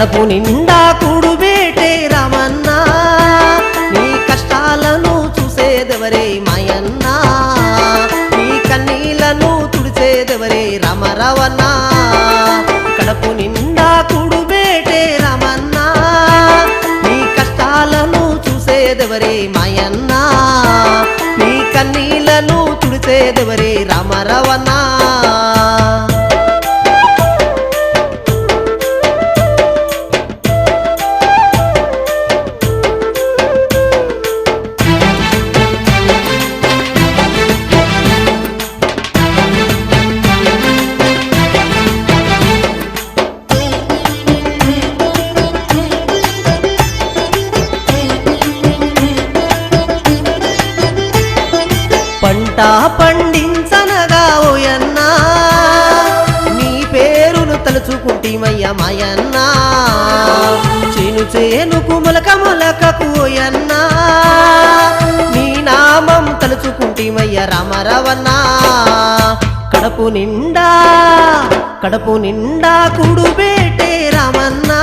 కడుపు నిండా కూడుబేటే రామన్న నీ కష్టాలను చూసేదెవరే మాయన్న నీ కన్నీళ్లను తుడిచేదెవరే రామరావన్న కడుపు నిండా కూడుబేటే రామన్న నీ కష్టాలను చూసేదెవరే మాయన్న నీ కన్నీళ్లను తుడిచేదెవరే రామరావన్న పంట పండించనగా ఓయన్నా నీ పేరును తలుచుకుంటిమయ్య మాయన్నా చేను చేనుకు మొలక మొలకకు ఓయన్నా నీ నామం తలుచుకుంటిమయ్య రామరావన్నా కడుపు నిండా కూడుబేటే రామన్నా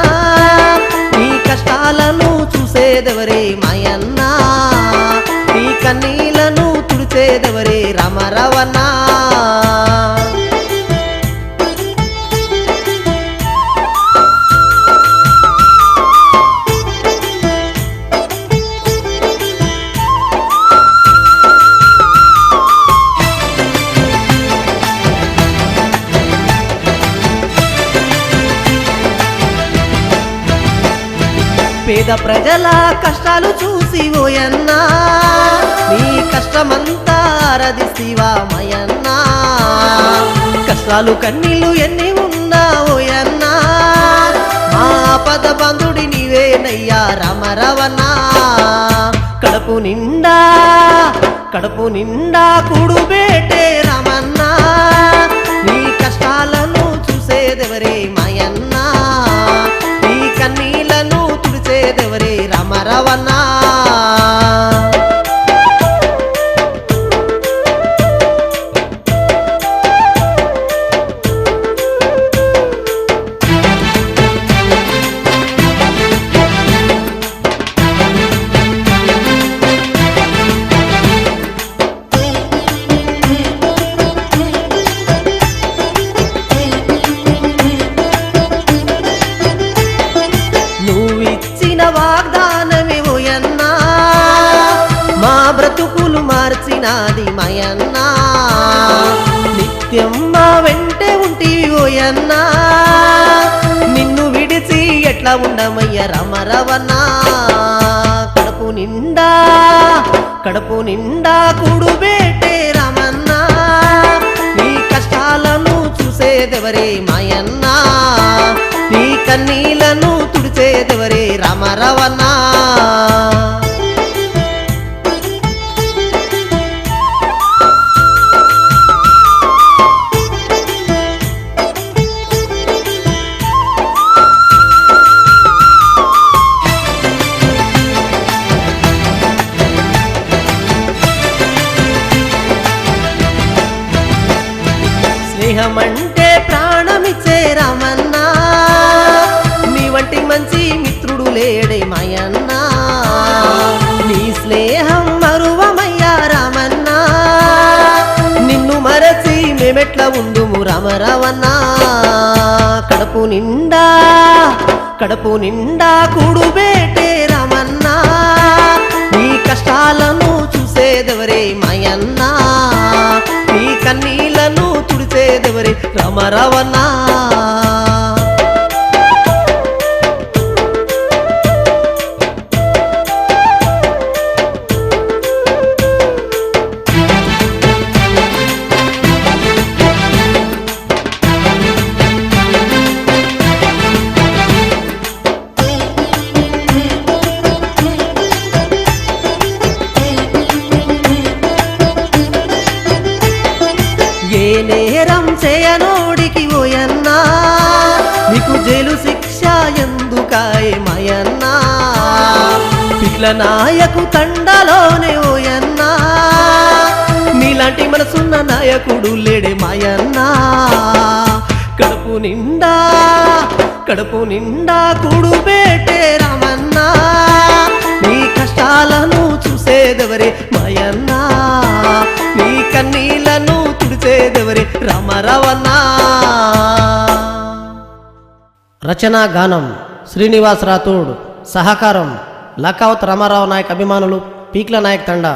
నీ కష్టాలను చూసేదెవరే మాయన్నా నీ కన్నీళ్లను తుడిచేదెవరే రామరావన్నా పేద ప్రజల కష్టాలు చూసి ఓయన్నా నీ కష్టమంతా ఆరాధిస్తీవా మయన్నా కష్టాలు కన్నీళ్ళు ఎన్ని ఉన్నా ఓయన్నా మా పద బంధుడి నీవేనయ్యా రామరావన్నా కడుపు నిండా కూడుబేటే రామన్నా నీ కష్టాలను చూసేదెవరే మాయన్నా నీ కన్నీళ్లను తుడిచేదెవరే రామరావన్నా వాగ్దానమే ఓయన్నా మా బ్రతుకులు మార్చినాది మాయన్నా నిత్యం మా వెంటే ఉంటి ఓయన్నా నిన్ను విడిచి ఎట్లా ఉండమయ్య రామరావన్నా కడుపు నిండా కూడుబేటే రామన్నా నీ కష్టాలను చూసేదెవరే మాయన్నా నీ కన్నీళ్లను తుడిచేదెవరే రామరావన్నా స్నేహమంటే ప్రాణమిచ్చే రామన్నా నీ వంటి మంచి మిత్రుడు లేడే మాయన్నా నీ స్నేహం మరువమయ్యా రామన్నా నిన్ను మరచి మేమెట్లా ఉందుము రామరావన్నా కడుపు నిండా కూడుబేటే రామన్నా నీ కష్టాలను చూసేదెవరే మాయన్నా నీ కన్నీళ్లను తుడిచేదెవరే రామరావన్నా ఏ నేరం చేయనోడికి ఓయన్నా నీకు జైలు శిక్ష ఎందుకాయే మాయన్నా పిట్ల నాయకు తండలోనే ఓయన్నా నీలాంటి మనసున్న నాయకుడు లేడే మాయన్నా కడుపు కడుపు నిండా కూడు పెట్టే రామన్న నీ కష్టాలను చూసేదెవరే మాయన్న నీ కన్నీళ్లను తుడిచేదెవరే రామరావన్న. రచనా గానం శ్రీనివాస్ రాథోడ్, సహకారం లకావత్ రామారావు నాయక్ అభిమానులు, పీక్ల నాయక్ తండా.